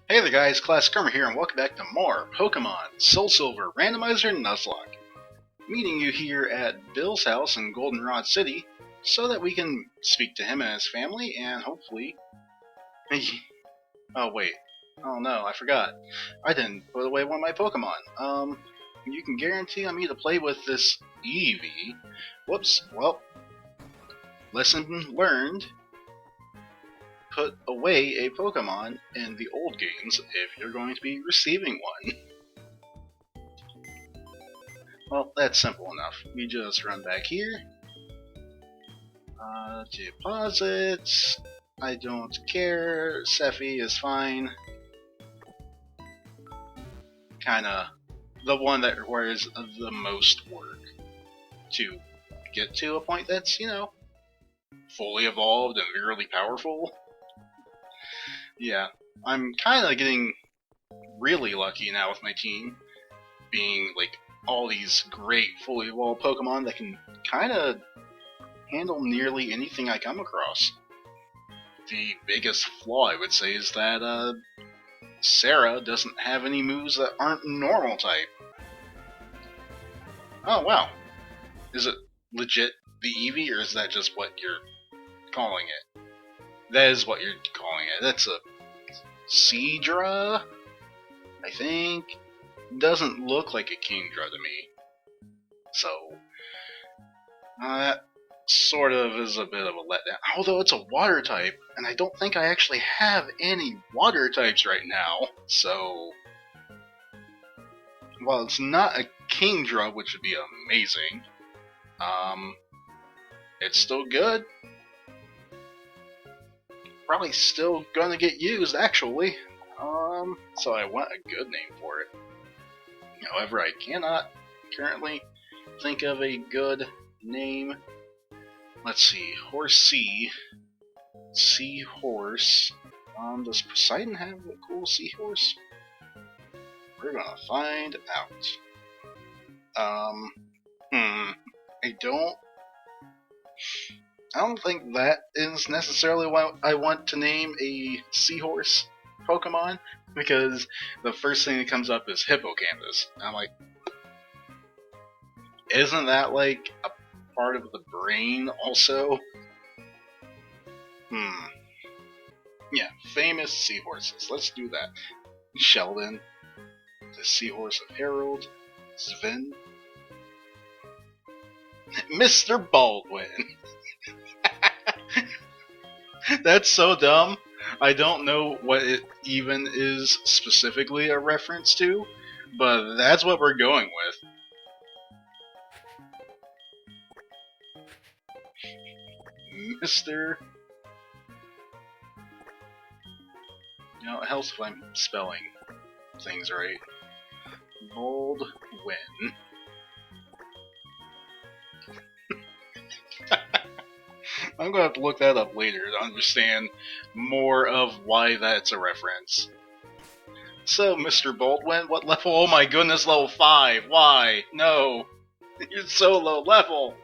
Hey there guys, classichomer here, and welcome back to more Pokemon Soul Silver Randomizer Nuzlocke. Meeting you here at Bill's house in Goldenrod City, so that we can speak to him and his family, and hopefully... Oh wait, oh no, I forgot. I didn't put away one of my Pokemon. You can guarantee on me to play with this Eevee. Whoops, well, lesson learned. Put away a Pokemon in the old games if you're going to be receiving one. Well, that's simple enough. We just run back here. Deposits. I don't care. Sephi is fine. Kinda the one that requires the most work to get to a point that's, fully evolved and really powerful. Yeah, I'm kinda getting really lucky now with my team, being like all these great fully evolved Pokemon that can kinda handle nearly anything I come across. The biggest flaw, I would say, is that Sarah doesn't have any moves that aren't normal type. Oh wow, is it legit the Eevee, or is that just what you're calling it? That is what you're calling it. That's a Seadra, I think. Doesn't look like a Kingdra to me. So, that sort of is a bit of a letdown. Although it's a water type, and I don't think I actually have any water types right now. So, while it's not a Kingdra, which would be amazing, it's still good. Probably still gonna get used, actually. So I want a good name for it. However, I cannot currently think of a good name. Let's see, Horsea, Seahorse. Does Poseidon have a cool seahorse? We're gonna find out. I don't think that is necessarily what I want to name a seahorse Pokemon, because the first thing that comes up is Hippocampus. And I'm like, isn't that like a part of the brain also? Yeah, famous seahorses. Let's do that. Sheldon, the Seahorse of Harold, Sven, Mr. Baldwin. That's so dumb. I don't know what it even is specifically a reference to, but that's what we're going with. Mr. It helps if I'm spelling things right. Baldwin. I'm gonna have to look that up later to understand more of why that's a reference. So, Mr. Baldwin, what level? Oh my goodness, level 5. Why? No. You're so low level.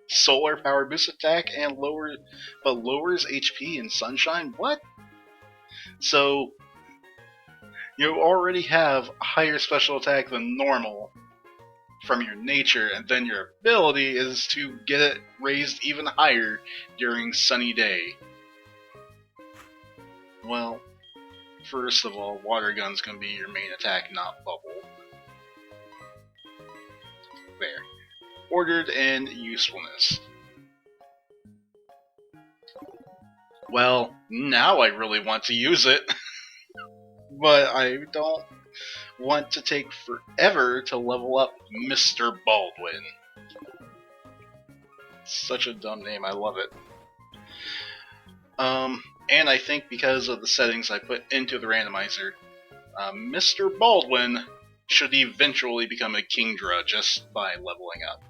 Solar power boost attack and lowers HP in sunshine? What? So, you already have a higher special attack than normal from your nature, and then your ability is to get it raised even higher during sunny day. Well, first of all, water gun's gonna be your main attack, not bubble. There. Ordered and usefulness. Well, now I really want to use it. But I don't want to take forever to level up Mr. Baldwin. Such a dumb name, I love it. And I think because of the settings I put into the randomizer, Mr. Baldwin should eventually become a Kingdra just by leveling up.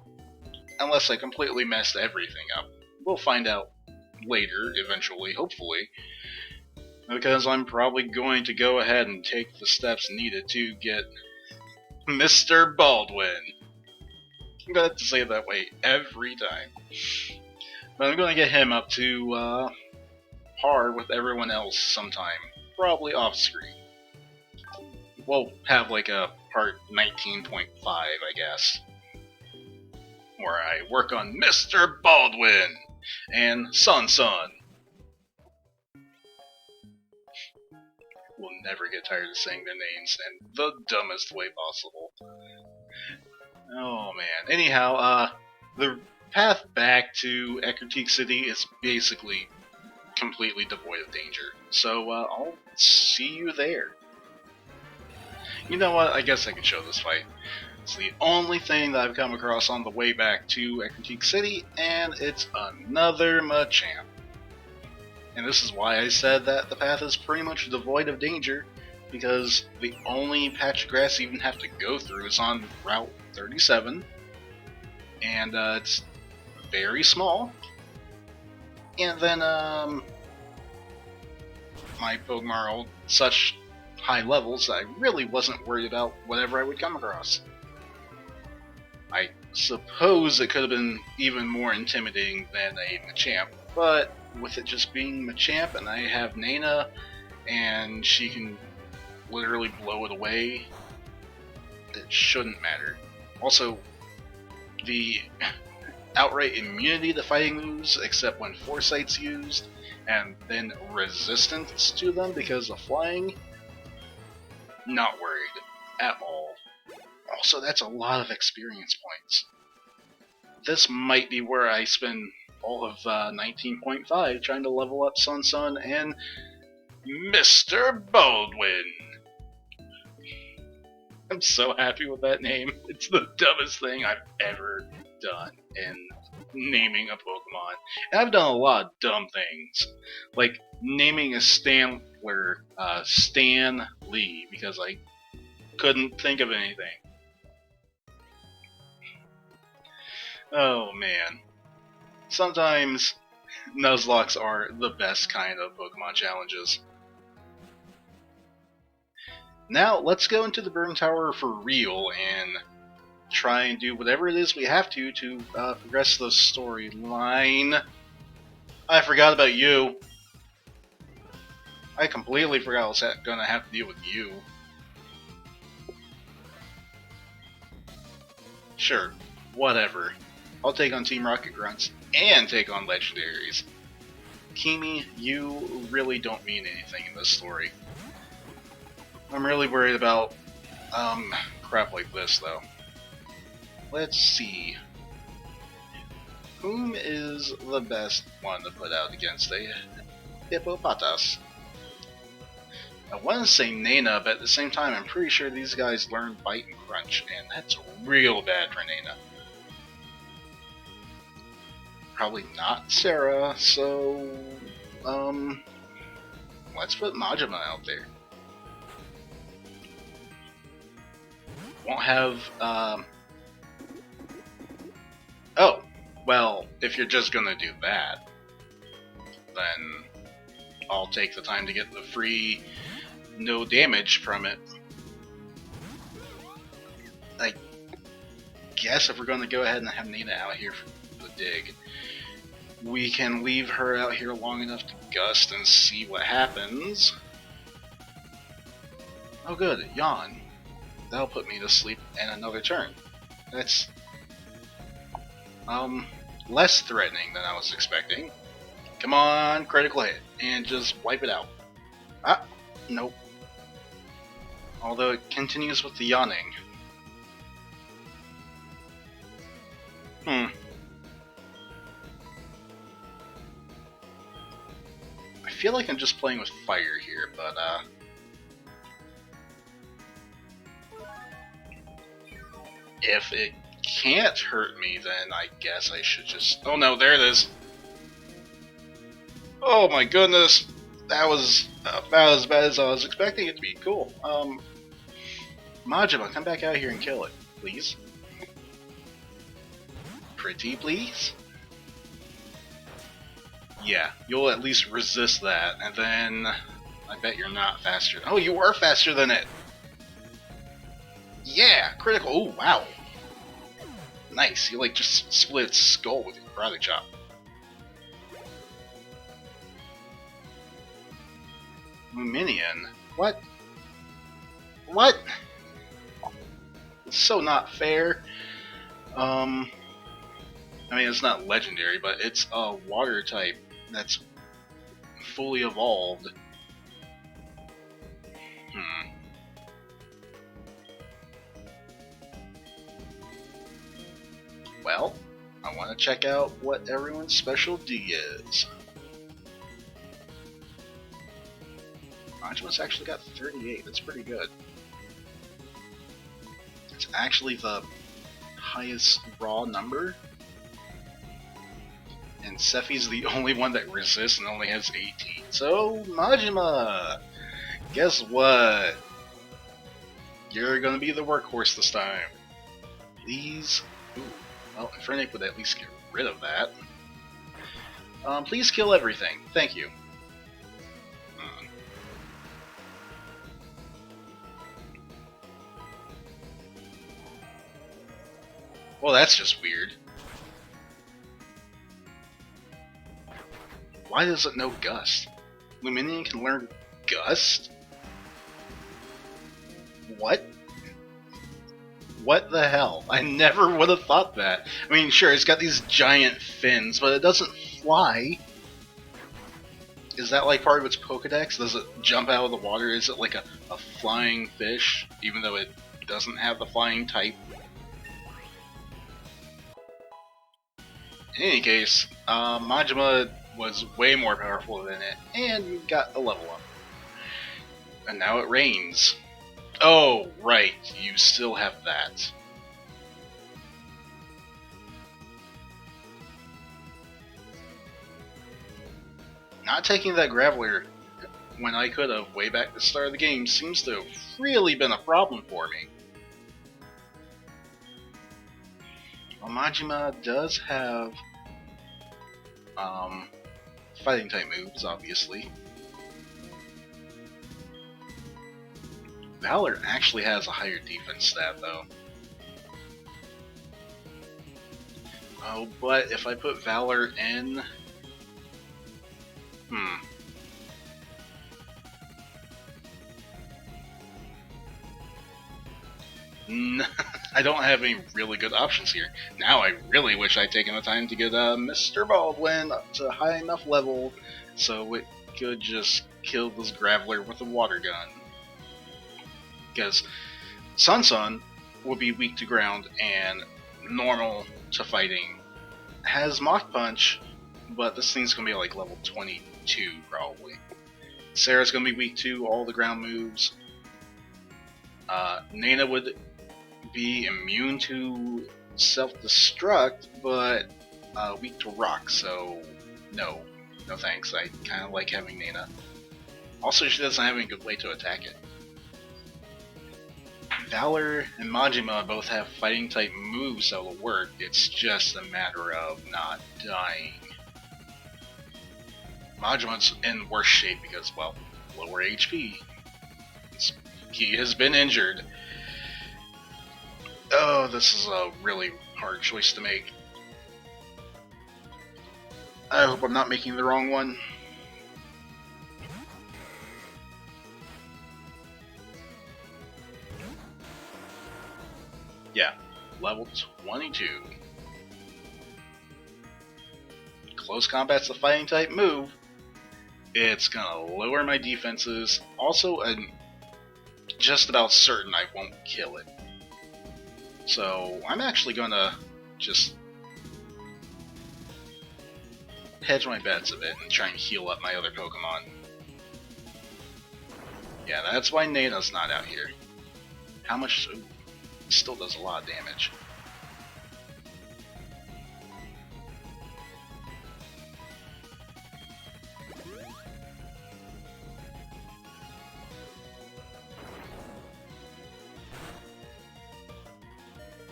Unless I completely messed everything up. We'll find out later, eventually, hopefully. Because I'm probably going to go ahead and take the steps needed to get Mr. Baldwin. I'm gonna have to say it that way every time. But I'm gonna get him up to par with everyone else sometime. Probably off screen. We'll have like a part 19.5, I guess. Where I work on Mr. Baldwin and Sun Sun. We'll never get tired of saying their names in the dumbest way possible. Oh man. Anyhow, the path back to Ecruteak City is basically completely devoid of danger. So I'll see you there. You know what? I guess I could show this fight. It's the only thing that I've come across on the way back to Ecruteak City, and it's another Machamp. And this is why I said that the path is pretty much devoid of danger, because the only patch of grass you even have to go through is on Route 37, and it's very small. And then my Pokemon are all such high levels that I really wasn't worried about whatever I would come across. I suppose it could have been even more intimidating than a Machamp, but with it just being Machamp and I have Nana and she can literally blow it away, it shouldn't matter. Also, the outright immunity to fighting moves, except when Foresight's used, and then resistance to them because of flying, not worried at all. Also, that's a lot of experience points. This might be where I spend all of 19.5 trying to level up Sun Sun and Mr. Baldwin. I'm so happy with that name. It's the dumbest thing I've ever done in naming a Pokemon. And I've done a lot of dumb things, like naming a Stantler Stan Lee, because I couldn't think of anything. Oh man. Sometimes Nuzlocks are the best kind of Pokemon challenges. Now let's go into the Burn Tower for real and try and do whatever it is we have to progress the storyline. I forgot about you. I completely forgot I was gonna have to deal with you. Sure, whatever. I'll take on Team Rocket Grunts and take on legendaries. Kimi, you really don't mean anything in this story. I'm really worried about crap like this though. Let's see. Whom is the best one to put out against a Hippopotas? I want to say Nana, but at the same time I'm pretty sure these guys learn Bite and Crunch, and that's real bad for Nana. Probably not Sarah, so let's put Majima out there. Won't have oh, well, if you're just gonna do that, then I'll take the time to get the free no damage from it. I guess if we're gonna go ahead and have Nina out here for the dig, we can leave her out here long enough to gust and see what happens. Oh good, yawn. That'll put me to sleep in another turn. That's less threatening than I was expecting. Come on, critical hit, and just wipe it out. Ah, nope. Although it continues with the yawning. I feel like I'm just playing with fire here, but if it can't hurt me, then I guess I should just... Oh no, there it is. Oh my goodness. That was about as bad as I was expecting it to be. Cool. Majima, come back out here and kill it, please. Pretty please? Yeah, you'll at least resist that, and then I bet you're not faster. Oh, you are faster than it! Yeah, critical. Oh, wow. Nice, you like just split its skull with your karate chop. Minion. What? What? It's so not fair. I mean, it's not legendary, but it's a water type that's fully evolved. Well, I want to check out what everyone's specialty is. Majima's actually got 38. That's pretty good. It's actually the highest raw number. And Sephi's the only one that resists and only has 18. So, Majima! Guess what? You're gonna be the workhorse this time. Please. Ooh, well, Infernic would at least get rid of that. Please kill everything. Thank you. Well, that's just weird. Why does it know Gust? Luminion can learn Gust? What? What the hell? I never would have thought that. I mean, sure, it's got these giant fins, but it doesn't fly. Is that like part of its Pokedex? Does it jump out of the water? Is it like a flying fish, even though it doesn't have the flying type? In any case, Majima was way more powerful than it, and got a level up. And now it rains. Oh, right, you still have that. Not taking that Graveler when I could have way back at the start of the game seems to have really been a problem for me. Well, Majima does have fighting type moves, obviously. Valor actually has a higher defense stat, though. Oh, but if I put Valor in... I don't have any really good options here. Now I really wish I'd taken the time to get Mr. Baldwin up to a high enough level so it could just kill this Graveler with a water gun. Because Sun will be weak to ground and normal to fighting. Has Mach Punch, but this thing's going to be like level 22 probably. Sarah's going to be weak to all the ground moves. Nana would be immune to self-destruct, but weak to rock, so no thanks. I kind of like having Nana. Also, she doesn't have any good way to attack it. Valor and Majima both have fighting type moves that will work, it's just a matter of not dying. Majima's in worse shape because, well, lower HP. He has been injured. Oh, this is a really hard choice to make. I hope I'm not making the wrong one. Yeah, level 22. Close combat's a fighting type move. It's gonna lower my defenses. Also, I'm just about certain I won't kill it. So I'm actually gonna just hedge my bets a bit and try and heal up my other Pokemon. Yeah, that's why Nana's not out here. How much? Ooh, it still does a lot of damage.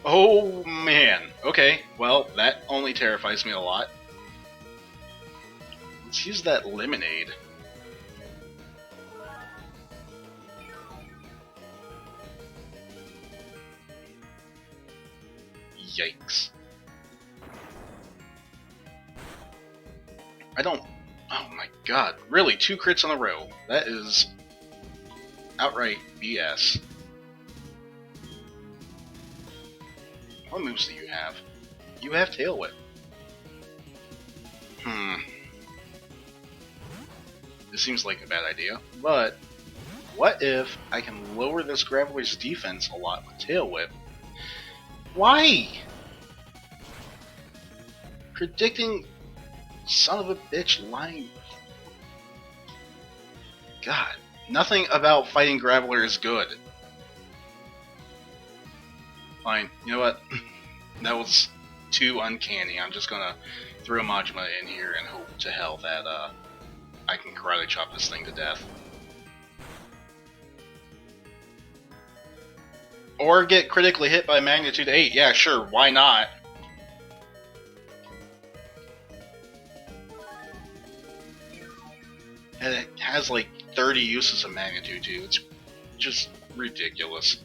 Oh man, okay, well, that only terrifies me a lot. Let's use that Lemonade. Yikes. I don't Oh my god, really? 2 crits in a row. That is outright BS. What moves do you have? You have Tail Whip. This seems like a bad idea, but what if I can lower this Graveler's defense a lot with Tail Whip? Why? Predicting son of a bitch lying. God, nothing about fighting Graveler is good. Fine, you know what? That was too uncanny. I'm just gonna throw Majima in here and hope to hell that I can karate chop this thing to death. Or get critically hit by magnitude 8. Yeah, sure, why not? And it has like 30 uses of magnitude too. It's just ridiculous.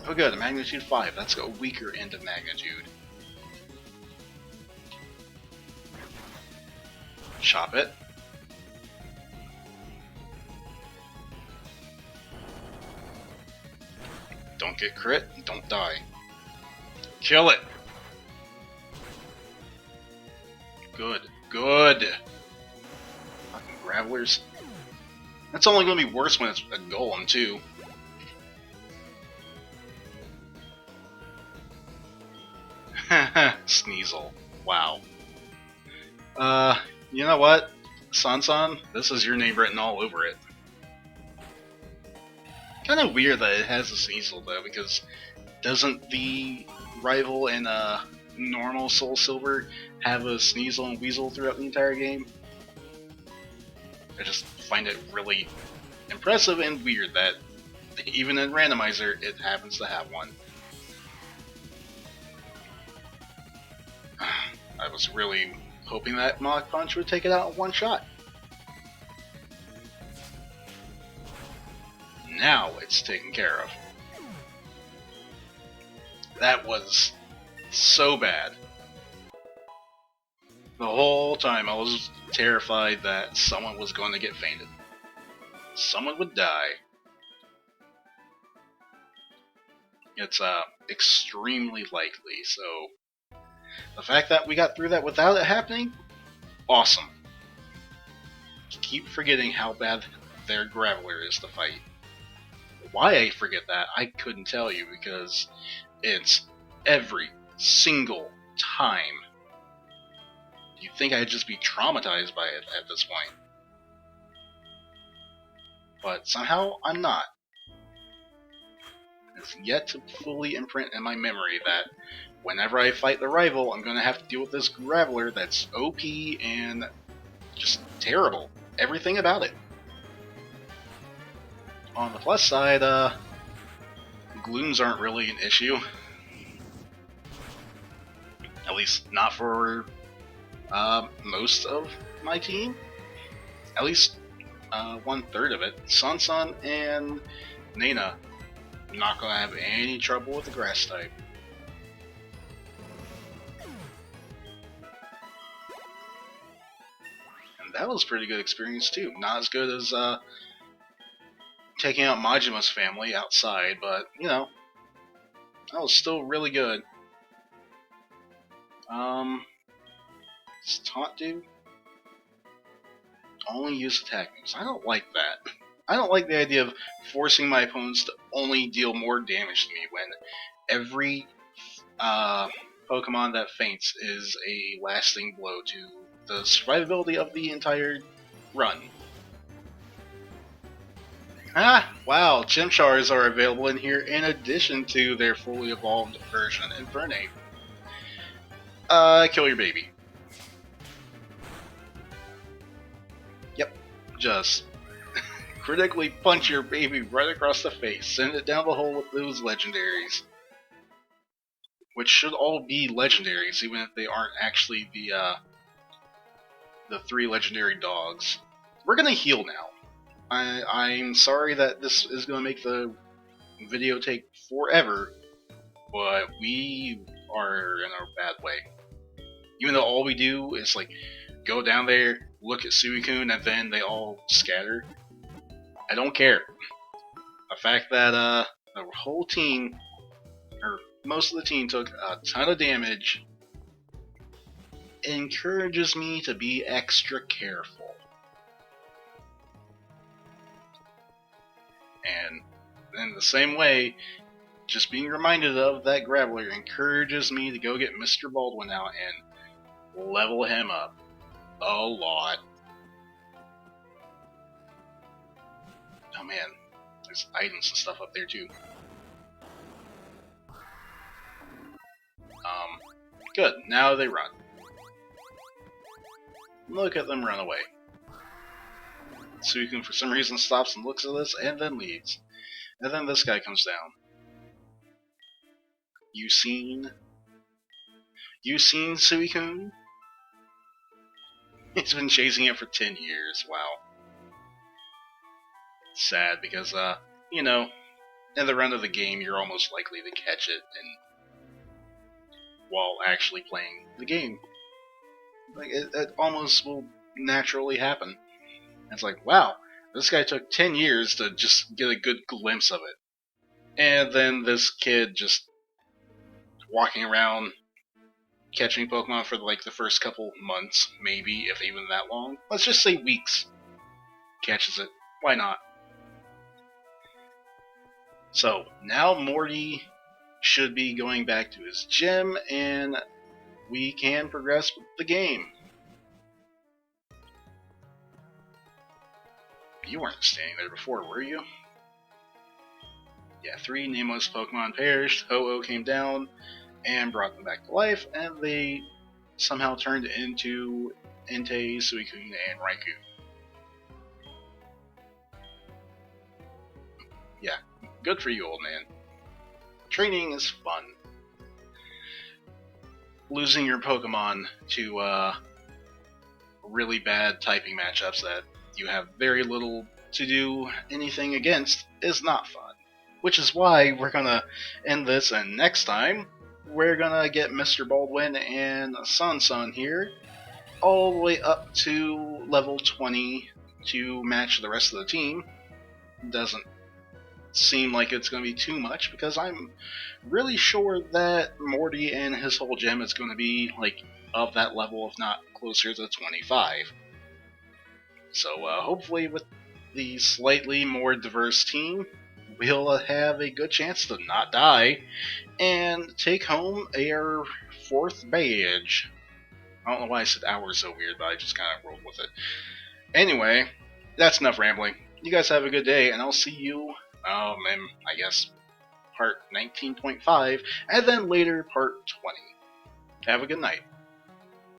Oh good, a magnitude 5. That's a weaker end of magnitude. Chop it. Don't get crit, don't die. Kill it! Good, good! Fucking Gravelers. That's only gonna be worse when it's a golem, too. Sneasel. Wow. You know what? Sansan, this is your name written all over it. Kind of weird that it has a Sneasel, though, because doesn't the rival in normal Soul Silver have a Sneasel and Weasel throughout the entire game? I just find it really impressive and weird that even in Randomizer, it happens to have one. I was really hoping that Mach Punch would take it out in one shot. Now it's taken care of. That was so bad. The whole time I was terrified that someone was going to get fainted. Someone would die. It's extremely likely, so the fact that we got through that without it happening, awesome. Keep forgetting how bad their Graveler is to fight. Why I forget that, I couldn't tell you, because it's every single time. You'd think I'd just be traumatized by it at this point. But somehow, I'm not. It's yet to fully imprint in my memory that whenever I fight the rival, I'm going to have to deal with this Graveler that's OP and just terrible. Everything about it. On the plus side, glooms aren't really an issue. At least not for most of my team. At least 1/3 of it. Sansan and Nana, not going to have any trouble with the grass type. And that was a pretty good experience too. Not as good as taking out Majima's family outside, but you know, that was still really good. Does taunt do? Only use attack moves. I don't like that. I don't like the idea of forcing my opponents to only deal more damage to me when every Pokemon that faints is a lasting blow to the survivability of the entire run. Ah, wow, Chimchars are available in here in addition to their fully evolved version, Infernape. Kill your baby. Yep, just critically punch your baby right across the face, send it down the hole with those legendaries. Which should all be legendaries, even if they aren't actually the 3 legendary dogs. We're gonna heal now. I'm sorry that this is gonna make the video take forever, but we are in a bad way. Even though all we do is like go down there, look at Suicune, and then they all scatter. I don't care. The fact that the whole team, or most of the team, took a ton of damage encourages me to be extra careful. And in the same way, just being reminded of that Graveler encourages me to go get Mr. Baldwin out and level him up a lot. Oh man, there's items and stuff up there too. Good, now they run. Look at them run away. Suicune for some reason stops and looks at this and then leaves. And then this guy comes down. You seen Suicune? He's been chasing it for 10 years, wow. Sad because, you know, in the run of the game you're almost likely to catch it while actually playing the game. Like, it almost will naturally happen. It's like, wow, this guy took 10 years to just get a good glimpse of it. And then this kid just walking around catching Pokemon for like the first couple months, maybe, if even that long. Let's just say weeks. Catches it. Why not? So, now Morty should be going back to his gym, and we can progress with the game. You weren't standing there before, were you? Yeah, 3 nameless Pokemon perished, Ho-Oh came down and brought them back to life, and they somehow turned into Entei, Suicune, and Raikou. Yeah, good for you, old man. Training is fun. Losing your Pokemon to really bad typing matchups that you have very little to do anything against is not fun. Which is why we're gonna end this, and next time we're gonna get Mr. Baldwin and Sun here all the way up to level 20 to match the rest of the team. Doesn't seem like it's going to be too much because I'm really sure that Morty and his whole gym is going to be like of that level, if not closer to 25. So hopefully with the slightly more diverse team, we'll have a good chance to not die and take home our 4th badge. I don't know why I said hour so weird, but I just kind of rolled with it. Anyway, that's enough rambling. You guys have a good day, and I'll see you in, I guess, part 19.5, and then later part 20. Have a good night.